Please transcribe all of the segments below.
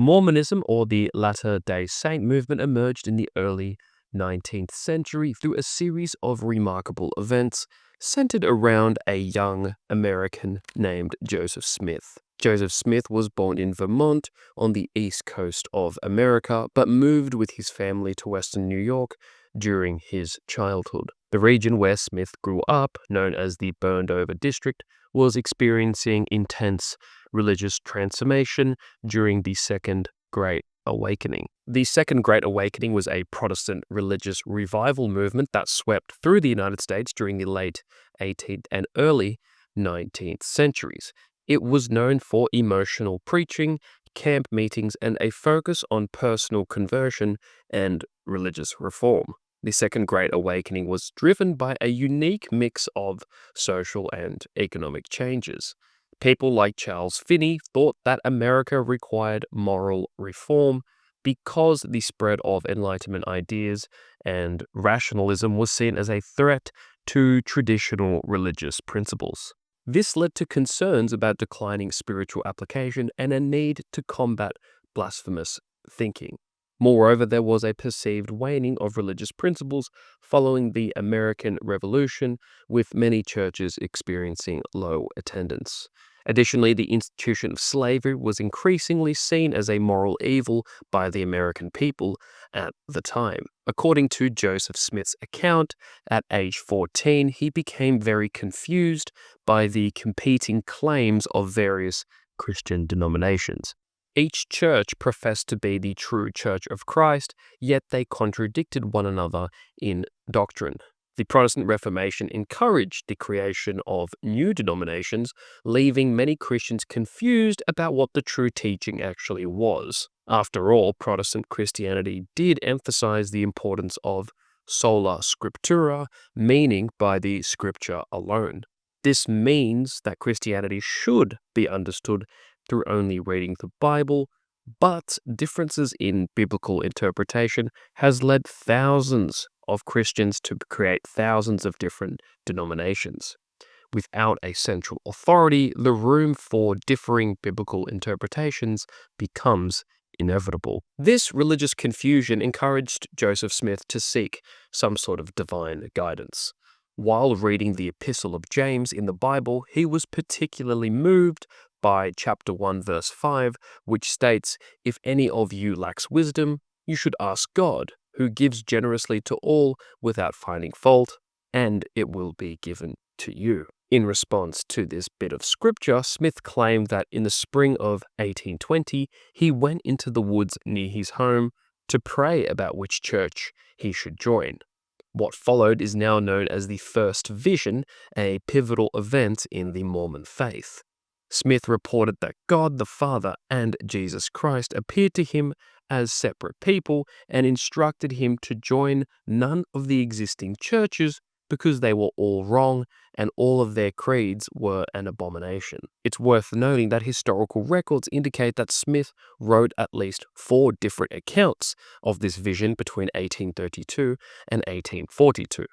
Mormonism, or the Latter-day Saint movement, emerged in the early 19th century through a series of remarkable events centered around a young American named Joseph Smith. Joseph Smith was born in Vermont on the east coast of America, but moved with his family to western New York during his childhood. The region where Smith grew up, known as the Burned Over District, was experiencing intense religious transformation during the Second Great Awakening. The Second Great Awakening was a Protestant religious revival movement that swept through the United States during the late 18th and early 19th centuries. It was known for emotional preaching, camp meetings, and a focus on personal conversion and religious reform. The Second Great Awakening was driven by a unique mix of social and economic changes. People like Charles Finney thought that America required moral reform because the spread of Enlightenment ideas and rationalism was seen as a threat to traditional religious principles. This led to concerns about declining spiritual application and a need to combat blasphemous thinking. Moreover, there was a perceived waning of religious principles following the American Revolution, with many churches experiencing low attendance. Additionally, the institution of slavery was increasingly seen as a moral evil by the American people at the time. According to Joseph Smith's account, at age 14, he became very confused by the competing claims of various Christian denominations. Each church professed to be the true Church of Christ, yet they contradicted one another in doctrine. The Protestant Reformation encouraged the creation of new denominations, leaving many Christians confused about what the true teaching actually was. After all, Protestant Christianity did emphasize the importance of sola scriptura, meaning by the scripture alone. This means that Christianity should be understood through only reading the Bible, but differences in biblical interpretation has led thousands of Christians to create thousands of different denominations. Without a central authority, the room for differing biblical interpretations becomes inevitable. This religious confusion encouraged Joseph Smith to seek some sort of divine guidance. While reading the Epistle of James in the Bible, he was particularly moved by chapter 1, verse 5, which states, "If any of you lacks wisdom, you should ask God, who gives generously to all without finding fault, and it will be given to you." In response to this bit of scripture, Smith claimed that in the spring of 1820, he went into the woods near his home to pray about which church he should join. What followed is now known as the First Vision, a pivotal event in the Mormon faith. Smith reported that God the Father and Jesus Christ appeared to him as separate people and instructed him to join none of the existing churches because they were all wrong and all of their creeds were an abomination. It's worth noting that historical records indicate that Smith wrote at least 4 different accounts of this vision between 1832 and 1842.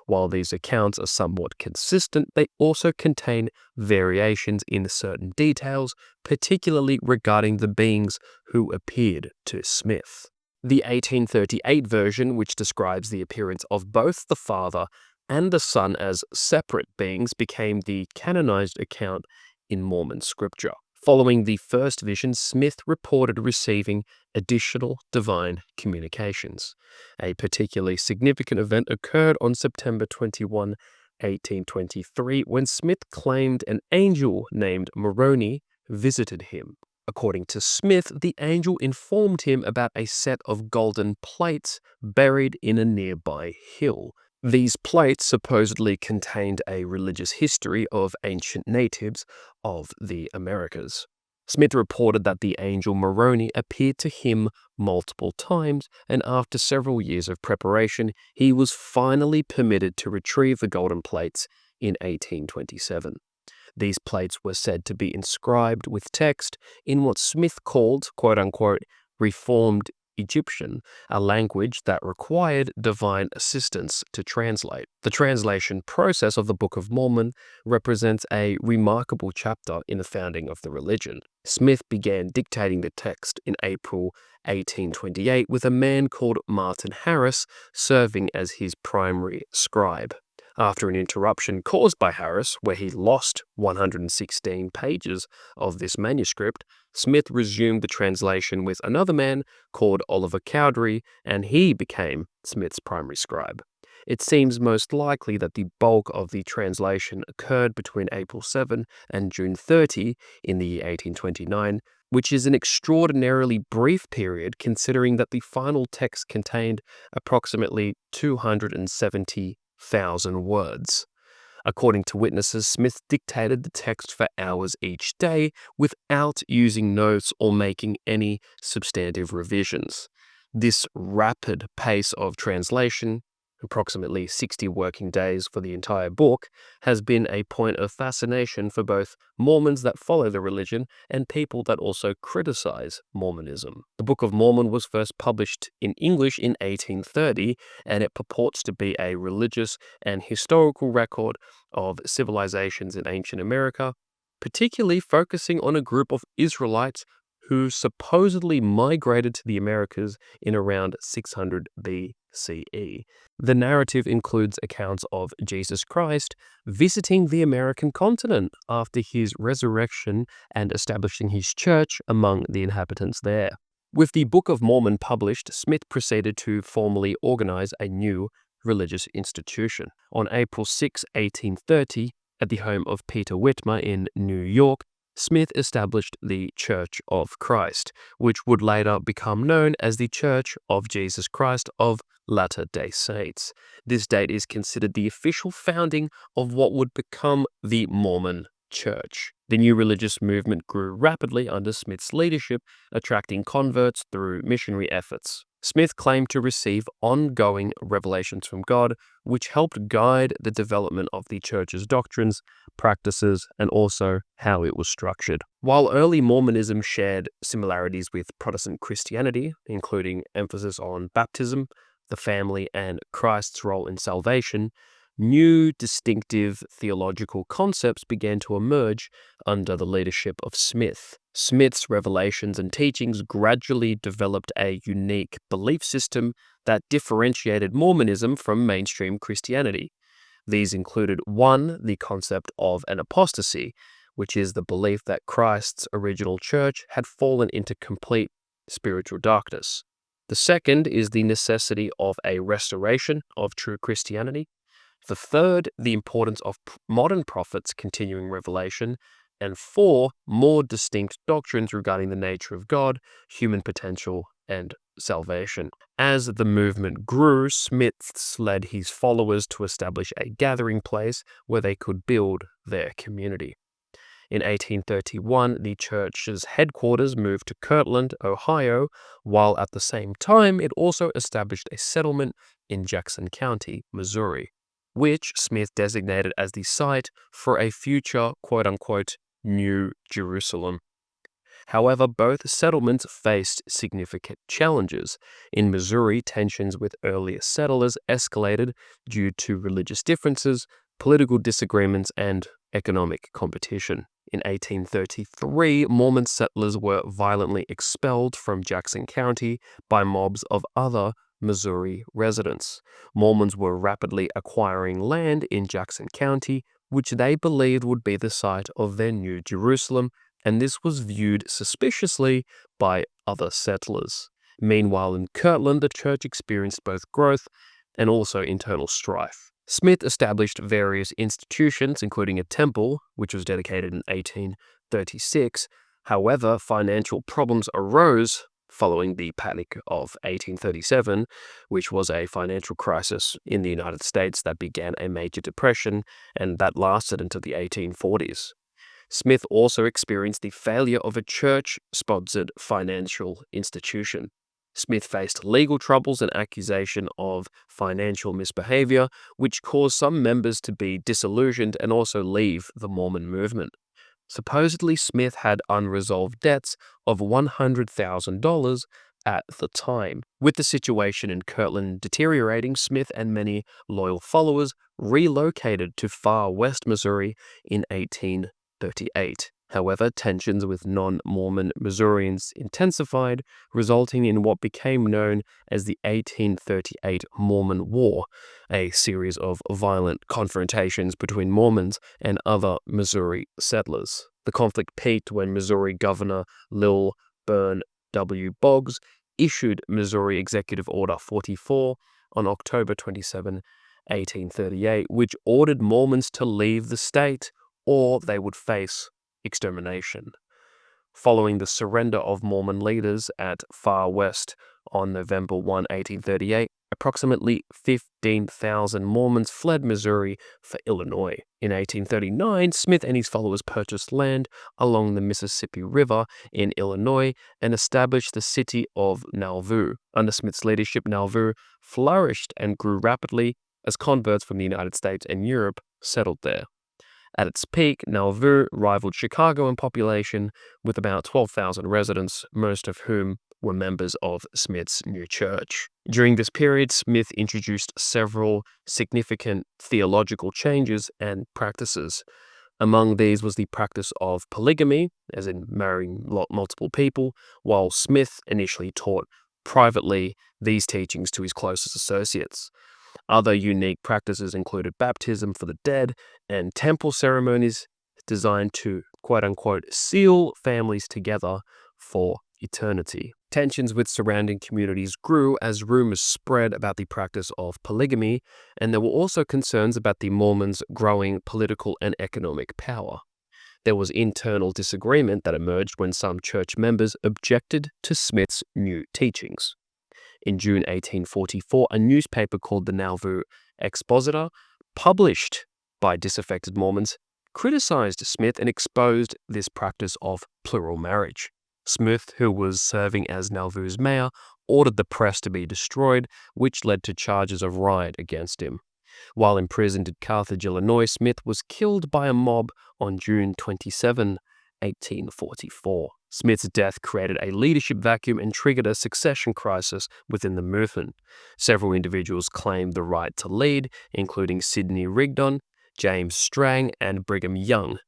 While these accounts are somewhat consistent, they also contain variations in certain details, particularly regarding the beings who appeared to Smith. The 1838 version, which describes the appearance of both the Father and the Son as separate beings, became the canonized account in Mormon scripture. Following the first vision, Smith reported receiving additional divine communications. A particularly significant event occurred on September 21, 1823, when Smith claimed an angel named Moroni visited him. According to Smith, the angel informed him about a set of golden plates buried in a nearby hill. These plates supposedly contained a religious history of ancient natives of the Americas. Smith reported that the angel Moroni appeared to him multiple times, and after several years of preparation, he was finally permitted to retrieve the golden plates in 1827. These plates were said to be inscribed with text in what Smith called, quote-unquote, Reformed Egyptian, a language that required divine assistance to translate. The translation process of the Book of Mormon represents a remarkable chapter in the founding of the religion. Smith began dictating the text in April 1828 with a man called Martin Harris serving as his primary scribe. After an interruption caused by Harris, where he lost 116 pages of this manuscript, Smith resumed the translation with another man called Oliver Cowdery, and he became Smith's primary scribe. It seems most likely that the bulk of the translation occurred between April 7 and June 30 in the year 1829, which is an extraordinarily brief period considering that the final text contained approximately 270,000 words. According to witnesses, Smith dictated the text for hours each day without using notes or making any substantive revisions. This rapid pace of translation, approximately 60 working days for the entire book, has been a point of fascination for both Mormons that follow the religion and people that also criticize Mormonism. The Book of Mormon was first published in English in 1830, and it purports to be a religious and historical record of civilizations in ancient America, particularly focusing on a group of Israelites who supposedly migrated to the Americas in around 600 BCE. The narrative includes accounts of Jesus Christ visiting the American continent after his resurrection and establishing his church among the inhabitants there. With the Book of Mormon published, Smith proceeded to formally organize a new religious institution. On April 6, 1830, at the home of Peter Whitmer in New York, Smith established the Church of Christ, which would later become known as the Church of Jesus Christ of Latter-day Saints. This date is considered the official founding of what would become the Mormon Church. The new religious movement grew rapidly under Smith's leadership, attracting converts through missionary efforts. Smith claimed to receive ongoing revelations from God, which helped guide the development of the church's doctrines, practices, and also how it was structured. While early Mormonism shared similarities with Protestant Christianity, including emphasis on baptism, the family, and Christ's role in salvation, new distinctive theological concepts began to emerge under the leadership of Smith. Smith's revelations and teachings gradually developed a unique belief system that differentiated Mormonism from mainstream Christianity. These included 1. The concept of an apostasy, which is the belief that Christ's original church had fallen into complete spiritual darkness. The second is the necessity of a restoration of true Christianity. The third, the importance of modern prophets continuing revelation. And 4, more distinct doctrines regarding the nature of God, human potential, and salvation. As the movement grew, Smith led his followers to establish a gathering place where they could build their community. In 1831, the church's headquarters moved to Kirtland, Ohio, while at the same time it also established a settlement in Jackson County, Missouri, which Smith designated as the site for a future quote-unquote New Jerusalem. However, both settlements faced significant challenges. In Missouri, tensions with earlier settlers escalated due to religious differences, political disagreements, and economic competition. In 1833, Mormon settlers were violently expelled from Jackson County by mobs of other Missouri residents. Mormons were rapidly acquiring land in Jackson County, which they believed would be the site of their New Jerusalem, and this was viewed suspiciously by other settlers. Meanwhile, in Kirtland, the church experienced both growth and also internal strife. Smith established various institutions, including a temple, which was dedicated in 1836. However, financial problems arose following the Panic of 1837, which was a financial crisis in the United States that began a major depression, and that lasted until the 1840s. Smith also experienced the failure of a church-sponsored financial institution. Smith faced legal troubles and accusation of financial misbehavior, which caused some members to be disillusioned and also leave the Mormon movement. Supposedly, Smith had unresolved debts of $100,000 at the time. With the situation in Kirtland deteriorating, Smith and many loyal followers relocated to far west Missouri in 1838. However, tensions with non-Mormon Missourians intensified, resulting in what became known as the 1838 Mormon War, a series of violent confrontations between Mormons and other Missouri settlers. The conflict peaked when Missouri Governor Lil Burn W. Boggs issued Missouri Executive Order 44 on October 27, 1838, which ordered Mormons to leave the state or they would face extermination. Following the surrender of Mormon leaders at Far West on November 1, 1838, approximately 15,000 Mormons fled Missouri for Illinois. In 1839, Smith and his followers purchased land along the Mississippi River in Illinois and established the city of Nauvoo. Under Smith's leadership, Nauvoo flourished and grew rapidly as converts from the United States and Europe settled there. At its peak, Nauvoo rivaled Chicago in population, with about 12,000 residents, most of whom were members of Smith's new church. During this period, Smith introduced several significant theological changes and practices. Among these was the practice of polygamy, as in marrying multiple people, while Smith initially taught privately these teachings to his closest associates. Other unique practices included baptism for the dead and temple ceremonies designed to, quote-unquote, seal families together for eternity. Tensions with surrounding communities grew as rumors spread about the practice of polygamy, and there were also concerns about the Mormons' growing political and economic power. There was internal disagreement that emerged when some church members objected to Smith's new teachings. In June 1844, a newspaper called the Nauvoo Expositor, published by disaffected Mormons, criticized Smith and exposed this practice of plural marriage. Smith, who was serving as Nauvoo's mayor, ordered the press to be destroyed, which led to charges of riot against him. While imprisoned at Carthage, Illinois, Smith was killed by a mob on June 27, 1844. Smith's death created a leadership vacuum and triggered a succession crisis within the movement. Several individuals claimed the right to lead, including Sidney Rigdon, James Strang, and Brigham Young.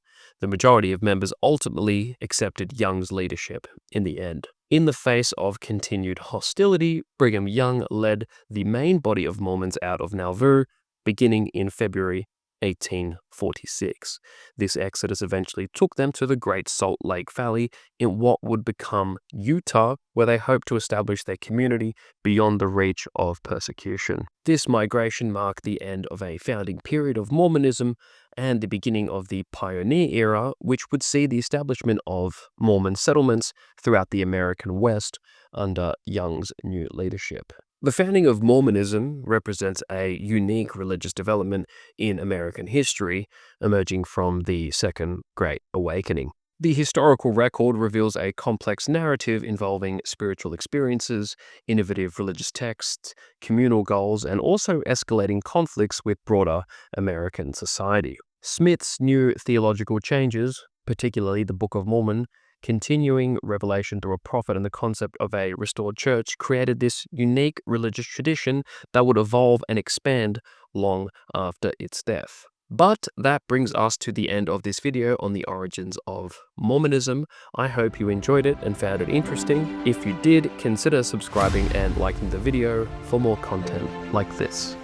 The majority of members ultimately accepted Young's leadership in the end. In the face of continued hostility, Brigham Young led the main body of Mormons out of Nauvoo, beginning in February 1846. This exodus eventually took them to the Great Salt Lake Valley in what would become Utah, where they hoped to establish their community beyond the reach of persecution. This migration marked the end of a founding period of Mormonism and the beginning of the pioneer era, which would see the establishment of Mormon settlements throughout the American West under Young's new leadership. The founding of Mormonism represents a unique religious development in American history, emerging from the Second Great Awakening. The historical record reveals a complex narrative involving spiritual experiences, innovative religious texts, communal goals, and also escalating conflicts with broader American society. Smith's new theological changes, particularly the Book of Mormon, continuing revelation through a prophet and the concept of a restored church, created this unique religious tradition that would evolve and expand long after its death. But that brings us to the end of this video on the origins of Mormonism. I hope you enjoyed it and found it interesting. If you did, consider subscribing and liking the video for more content like this.